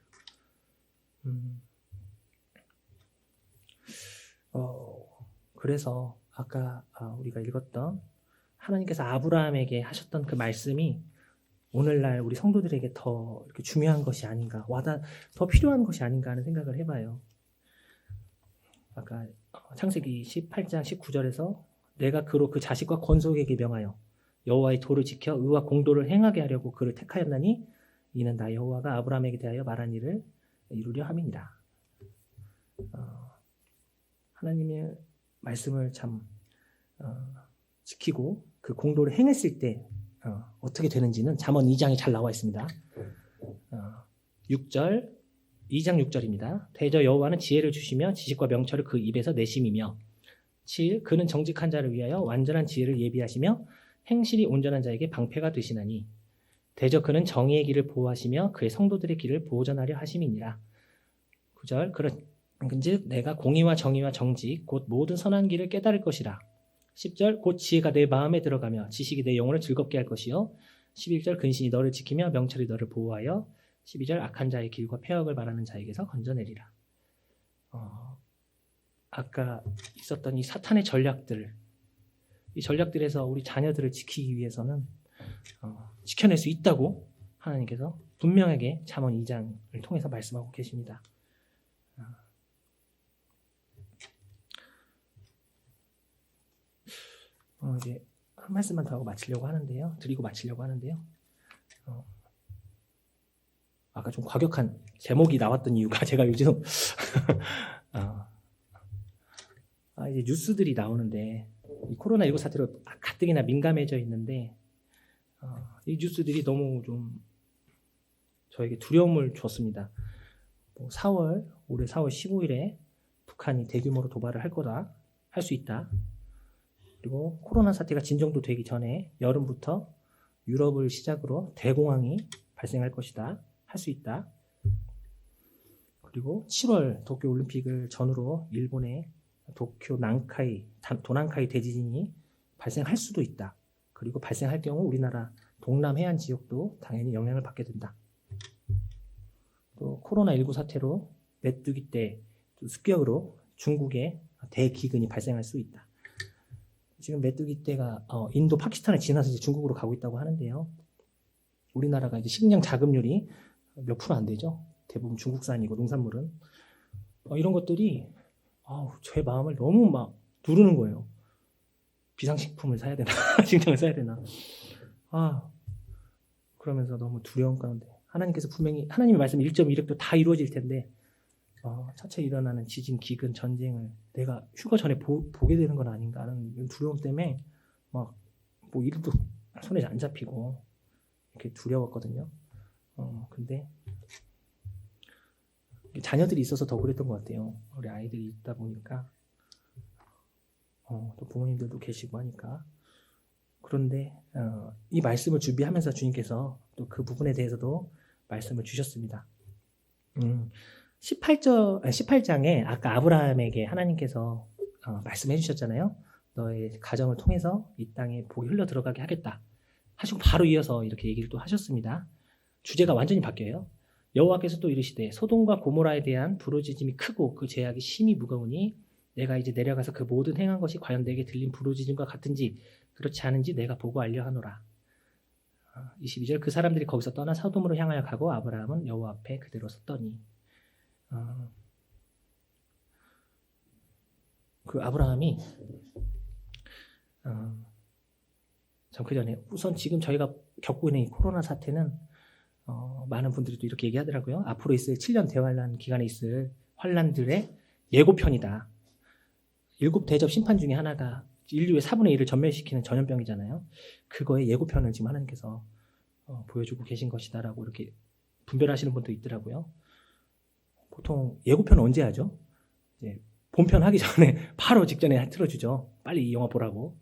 그래서 아까 우리가 읽었던 하나님께서 아브라함에게 하셨던 그 말씀이 오늘날 우리 성도들에게 더 이렇게 중요한 것이 아닌가, 더 필요한 것이 아닌가 하는 생각을 해봐요. 아까 창세기 18장 19절에서 내가 그로 그 자식과 건속에게 명하여 여호와의 도를 지켜 의와 공도를 행하게 하려고 그를 택하였나니 이는 나 여호와가 아브라함에게 대하여 말한 일을 이루려 함이니라. 하나님의 말씀을 참 지키고 그 공도를 행했을 때 어떻게 되는지는 잠언 2장에 잘 나와 있습니다. 6절, 2장 6절입니다. 대저 여호와는 지혜를 주시며 지식과 명철을 그 입에서 내심이며 7. 그는 정직한 자를 위하여 완전한 지혜를 예비하시며 행실이 온전한 자에게 방패가 되시나니 대저 그는 정의의 길을 보호하시며 그의 성도들의 길을 보전하려 하심이니라. 9절 그런즉 내가 공의와 정의와 정직 곧 모든 선한 길을 깨달을 것이라. 10절 곧 지혜가 내 마음에 들어가며 지식이 내 영혼을 즐겁게 할 것이요. 11절 근신이 너를 지키며 명철이 너를 보호하여 12절 악한 자의 길과 폐역을 말하는 자에게서 건져내리라. 아까 있었던 이 사탄의 전략들, 이 전략들에서 우리 자녀들을 지키기 위해서는 지켜낼 수 있다고 하나님께서 분명하게 잠언 2장을 통해서 말씀하고 계십니다. 이제 한 말씀만 더 하고 드리고 마치려고 하는데요. 아까 좀 과격한 제목이 나왔던 이유가 제가 요즘 이제 뉴스들이 나오는데 이 코로나19 사태로 가뜩이나 민감해져 있는데 이 뉴스들이 너무 좀 저에게 두려움을 줬습니다. 올해 4월 15일에 북한이 대규모로 도발을 할 수 있다. 그리고 코로나 사태가 진정도 되기 전에 여름부터 유럽을 시작으로 대공황이 발생할 것이다. 할 수 있다. 그리고 7월 도쿄올림픽을 전후로 일본의 도쿄 도난카이 대지진이 발생할 수도 있다. 그리고 발생할 경우 우리나라 동남 해안 지역도 당연히 영향을 받게 된다. 또 코로나19 사태로 메뚜기 떼 습격으로 중국에 대기근이 발생할 수 있다. 지금 메뚜기 떼가 인도, 파키스탄을 지나서 이제 중국으로 가고 있다고 하는데요. 우리나라가 이제 식량 자급률이 몇 프로 안 되죠. 대부분 중국산이고 농산물은 이런 것들이 제 마음을 너무 막 누르는 거예요. 비상식품을 사야 되나, 식량을 사야 되나. 그러면서 너무 두려운 가운데 하나님께서 분명히 하나님의 말씀 1.2력도 다 이루어질 텐데 차차 일어나는 지진, 기근, 전쟁을 내가 휴가 전에 보게 되는 건 아닌가 하는 두려움 때문에 막 뭐 일도 손에 안 잡히고 이렇게 두려웠거든요. 근데 자녀들이 있어서 더 그랬던 것 같아요. 우리 아이들이 있다 보니까 또 부모님들도 계시고 하니까. 그런데 이 말씀을 준비하면서 주님께서 또 그 부분에 대해서도 말씀을 주셨습니다. 18장에 아까 아브라함에게 하나님께서 말씀해 주셨잖아요. 너의 가정을 통해서 이 땅에 복이 흘러 들어가게 하겠다 하시고 바로 이어서 이렇게 얘기를 또 하셨습니다. 주제가 완전히 바뀌어요. 여호와께서 또 이르시되 소돔과 고모라에 대한 부르짖음이 크고 그 죄악이 심히 무거우니 내가 이제 내려가서 그 모든 행한 것이 과연 내게 들린 부르짖음과 같은지 그렇지 않은지 내가 보고 알려 하노라. 22절 그 사람들이 거기서 떠나 소돔으로 향하여 가고 아브라함은 여호와 앞에 그대로 섰더니 그 아브라함이 참 그 전에 우선 지금 저희가 겪고 있는 이 코로나 사태는 많은 분들이 또 이렇게 얘기하더라고요. 앞으로 있을 7년 대환란 기간에 있을 환란들의 예고편이다. 7대접 심판 중에 하나가 인류의 4분의 1을 전멸시키는 전염병이잖아요. 그거의 예고편을 지금 하나님께서 보여주고 계신 것이다라고 이렇게 분별하시는 분도 있더라고요. 보통 예고편은 언제 하죠? 이제 본편 하기 전에 바로 직전에 틀어주죠. 빨리 이 영화 보라고.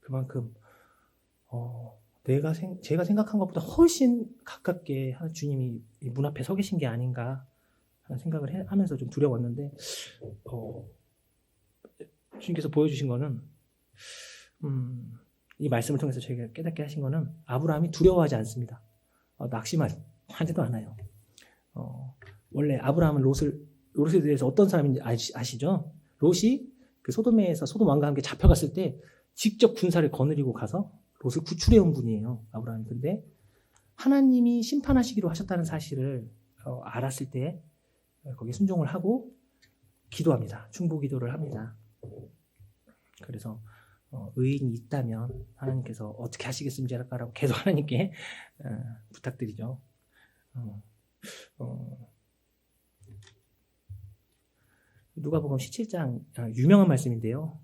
그만큼 제가 생각한 것보다 훨씬 가깝게 주님이 문 앞에 서 계신 게 아닌가 하는 생각을 하면서 좀 두려웠는데 주님께서 보여주신 거는 이 말씀을 통해서 저희가 깨닫게 하신 거는 아브라함이 두려워하지 않습니다. 낙심하지도 않아요. 원래 아브라함은 롯에 대해서 어떤 사람인지 아시죠? 롯이 그 소돔에서 소돔 왕과 함께 잡혀갔을 때 직접 군사를 거느리고 가서 롯을 구출해 온 분이에요. 아브라함이. 근데 하나님이 심판하시기로 하셨다는 사실을 알았을 때 거기에 순종을 하고 기도합니다. 중보 기도를 합니다. 그래서 의인이 있다면 하나님께서 어떻게 하시겠습니까라고 계속 하나님께 부탁드리죠. 누가복음 17장 유명한 말씀인데요.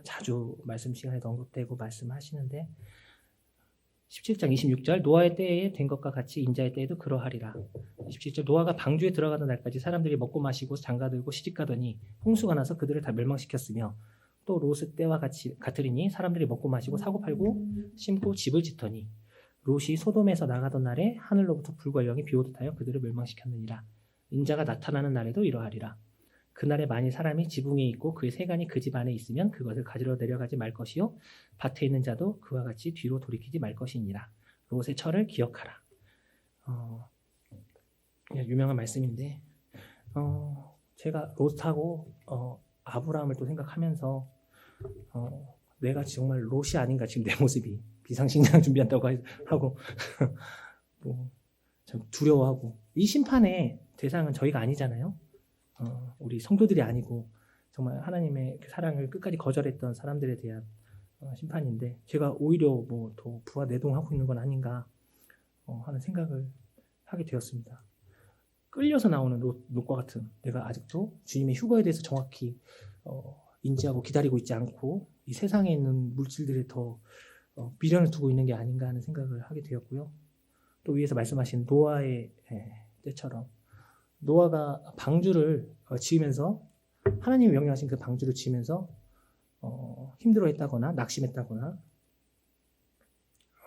자주 말씀 시간에도 언급되고 말씀하시는데 17장 26절 노아의 때에 된 것과 같이 인자의 때에도 그러하리라. 27절 노아가 방주에 들어가던 날까지 사람들이 먹고 마시고 장가들고 시집가더니 홍수가 나서 그들을 다 멸망시켰으며 또 롯의 때와 같으리니 사람들이 먹고 마시고 사고 팔고 심고 집을 짓더니 롯이 소돔에서 나가던 날에 하늘로부터 불과 영이 비오듯 하여 그들을 멸망시켰느니라. 인자가 나타나는 날에도 이러하리라. 그날에 만일 사람이 지붕에 있고 그의 세간이 그 집 안에 있으면 그것을 가지러 내려가지 말 것이요 밭에 있는 자도 그와 같이 뒤로 돌이키지 말 것이니라. 롯의 철을 기억하라. 유명한 말씀인데 제가 롯하고 아브라함을 또 생각하면서 내가 정말 롯이 아닌가 지금 내 모습이 비상식량 준비한다고 하고 참 두려워하고 이 심판의 대상은 저희가 아니잖아요. 우리 성도들이 아니고 정말 하나님의 그 사랑을 끝까지 거절했던 사람들에 대한 심판인데 제가 오히려 뭐 더 부하 내동하고 있는 건 아닌가 하는 생각을 하게 되었습니다. 끌려서 나오는 롯과 같은 내가 아직도 주님의 휴거에 대해서 정확히 인지하고 기다리고 있지 않고 이 세상에 있는 물질들에 더 미련을 두고 있는 게 아닌가 하는 생각을 하게 되었고요. 또 위에서 말씀하신 노아의 때처럼 노아가 방주를 지으면서 하나님이 명령하신 그 방주를 지으면서 힘들어했다거나 낙심했다거나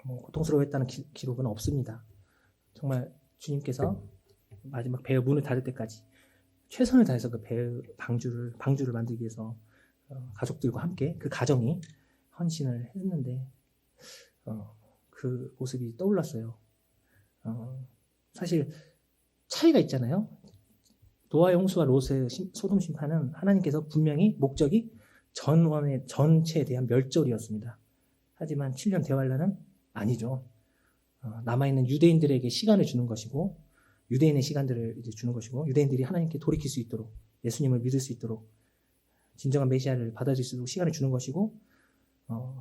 고통스러워했다는 기록은 없습니다. 정말 주님께서 마지막 배의 문을 닫을 때까지 최선을 다해서 그 배의 방주를 만들기 위해서 가족들과 함께 그 가정이 헌신을 했는데 그 모습이 떠올랐어요. 사실 차이가 있잖아요. 노아의 홍수와 롯의 소돔 심판은 하나님께서 분명히 목적이 전원의 전체에 대한 멸절이었습니다. 하지만 7년 대환란은 아니죠. 남아있는 유대인들에게 시간을 주는 것이고 유대인의 시간들을 이제 주는 것이고 유대인들이 하나님께 돌이킬 수 있도록 예수님을 믿을 수 있도록 진정한 메시아를 받아들일 수 있도록 시간을 주는 것이고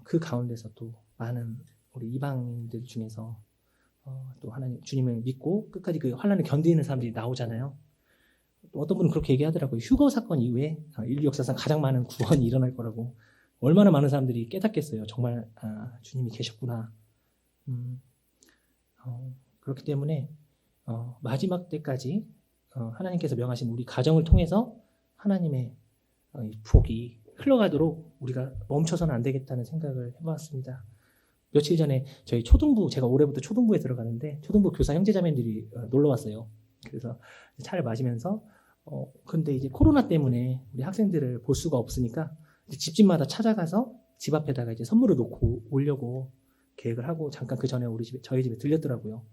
그 가운데서 또 많은 우리 이방인들 중에서 또 하나님 주님을 믿고 끝까지 그 환란을 견디는 사람들이 나오잖아요. 또 어떤 분은 그렇게 얘기하더라고요. 휴거 사건 이후에 인류 역사상 가장 많은 구원이 일어날 거라고. 얼마나 많은 사람들이 깨닫겠어요. 정말 주님이 계셨구나. 그렇기 때문에 마지막 때까지 하나님께서 명하신 우리 가정을 통해서 하나님의 복이 흘러가도록 우리가 멈춰서는 안 되겠다는 생각을 해봤습니다. 며칠 전에 저희 초등부, 제가 올해부터 초등부에 들어가는데 초등부 교사 형제자매들이 놀러 왔어요. 그래서 차를 마시면서 근데 이제 코로나 때문에 우리 학생들을 볼 수가 없으니까 집집마다 찾아가서 집 앞에다가 이제 선물을 놓고 오려고 계획을 하고 잠깐 그 전에 저희 집에 들렸더라고요.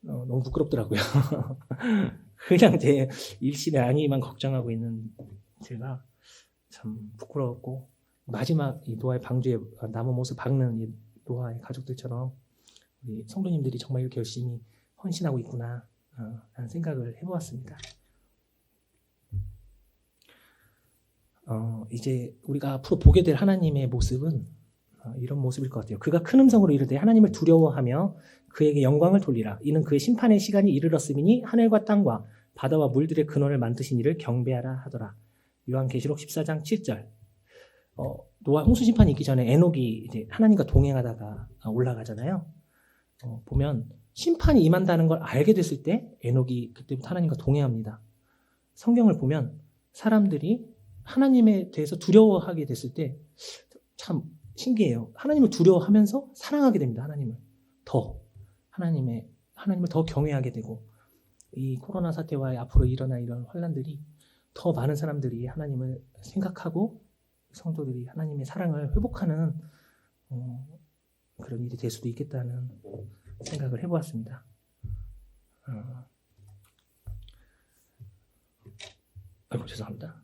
너무 부끄럽더라고요. 그냥 제 일신의 안위만 걱정하고 있는 제가 참 부끄러웠고 마지막 이 노아의 방주에 남은 못을 박는 이 노아의 가족들처럼 우리 성도님들이 정말 이렇게 열심히 헌신하고 있구나 라는 생각을 해보았습니다. 이제 우리가 앞으로 보게 될 하나님의 모습은 이런 모습일 것 같아요. 그가 큰 음성으로 이르되 하나님을 두려워하며 그에게 영광을 돌리라. 이는 그의 심판의 시간이 이르렀음이니 하늘과 땅과 바다와 물들의 근원을 만드신 이를 경배하라 하더라. 요한계시록 14장 7절. 노아 홍수 심판이 있기 전에 에녹이 이제 하나님과 동행하다가 올라가잖아요. 보면 심판이 임한다는 걸 알게 됐을 때 에녹이 그때부터 하나님과 동행합니다. 성경을 보면 사람들이 하나님에 대해서 두려워하게 됐을 때 참 신기해요. 하나님을 두려워하면서 사랑하게 됩니다. 하나님을 더 경외하게 되고 이 코로나 사태와 앞으로 일어날 이런 환란들이 더 많은 사람들이 하나님을 생각하고 성도들이 하나님의 사랑을 회복하는 그런 일이 될 수도 있겠다는 생각을 해보았습니다. 죄송합니다.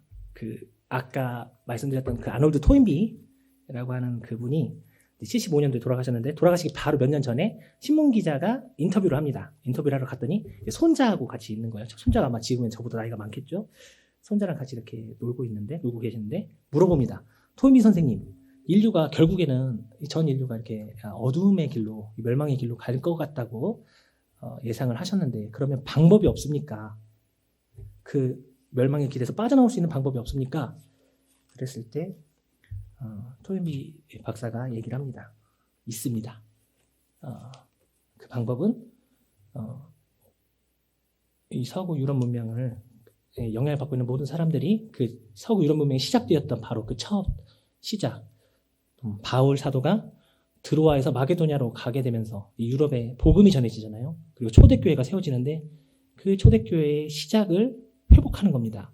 아까 말씀드렸던 그 아놀드 토인비라고 하는 그분이 75년도에 돌아가셨는데 돌아가시기 바로 몇 년 전에 신문기자가 인터뷰를 합니다. 인터뷰를 하러 갔더니 손자하고 같이 있는 거예요. 손자가 아마 지금은 저보다 나이가 많겠죠. 손자랑 같이 이렇게 놀고 계시는데 물어봅니다. 토인비 선생님, 인류가 결국에는 전 인류가 이렇게 어두움의 길로 멸망의 길로 갈 것 같다고 예상을 하셨는데 그러면 방법이 없습니까? 그 멸망의 길에서 빠져나올 수 있는 방법이 없습니까? 그랬을 때 토인비 박사가 얘기를 합니다. 있습니다. 그 방법은 이 서구 유럽 문명을 영향을 받고 있는 모든 사람들이 그 서구 유럽 문명이 시작되었던 바로 그 첫 시작, 바울 사도가 드로아에서 마게도냐로 가게 되면서 유럽에 복음이 전해지잖아요. 그리고 초대교회가 세워지는데 그 초대교회의 시작을 회복하는 겁니다.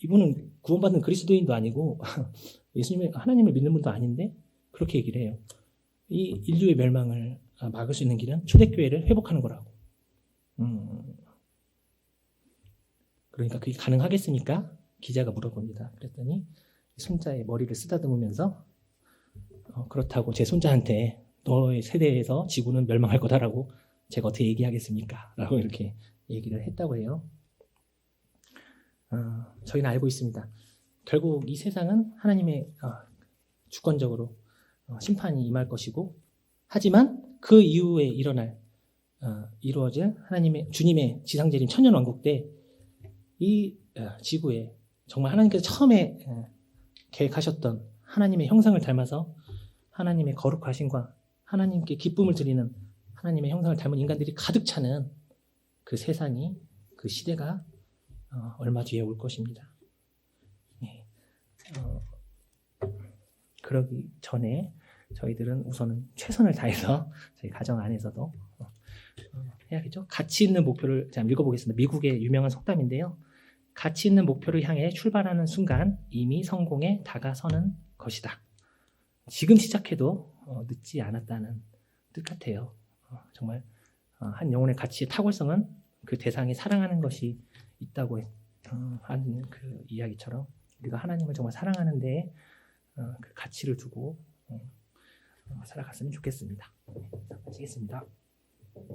이분은 구원받은 그리스도인도 아니고 예수님의 하나님을 믿는 분도 아닌데 그렇게 얘기를 해요. 이 인류의 멸망을 막을 수 있는 길은 초대교회를 회복하는 거라고. 그러니까 그게 가능하겠습니까? 기자가 물어봅니다. 그랬더니 손자의 머리를 쓰다듬으면서 그렇다고 제 손자한테 너의 세대에서 지구는 멸망할 거다라고 제가 어떻게 얘기하겠습니까? 라고 이렇게 얘기를 했다고 해요. 저희는 알고 있습니다. 결국 이 세상은 하나님의 주권적으로 심판이 임할 것이고, 하지만 그 이후에 이루어질 주님의 지상재림 천년왕국 때 이 지구에 정말 하나님께서 처음에 계획하셨던 하나님의 형상을 닮아서 하나님의 거룩하심과 하나님께 기쁨을 드리는 하나님의 형상을 닮은 인간들이 가득 차는 그 세상이, 그 시대가 얼마 뒤에 올 것입니다. 그러기 전에 저희들은 우선은 최선을 다해서 저희 가정 안에서도 해야겠죠. 가치 있는 목표를 제가 읽어보겠습니다. 미국의 유명한 속담인데요. 가치 있는 목표를 향해 출발하는 순간 이미 성공에 다가서는 것이다. 지금 시작해도 늦지 않았다는 뜻 같아요. 정말 한 영혼의 가치의 탁월성은 그 대상이 사랑하는 것이 있다고 하는 그 이야기처럼 우리가 하나님을 정말 사랑하는 데에 그 가치를 두고 살아갔으면 좋겠습니다. 마치겠습니다.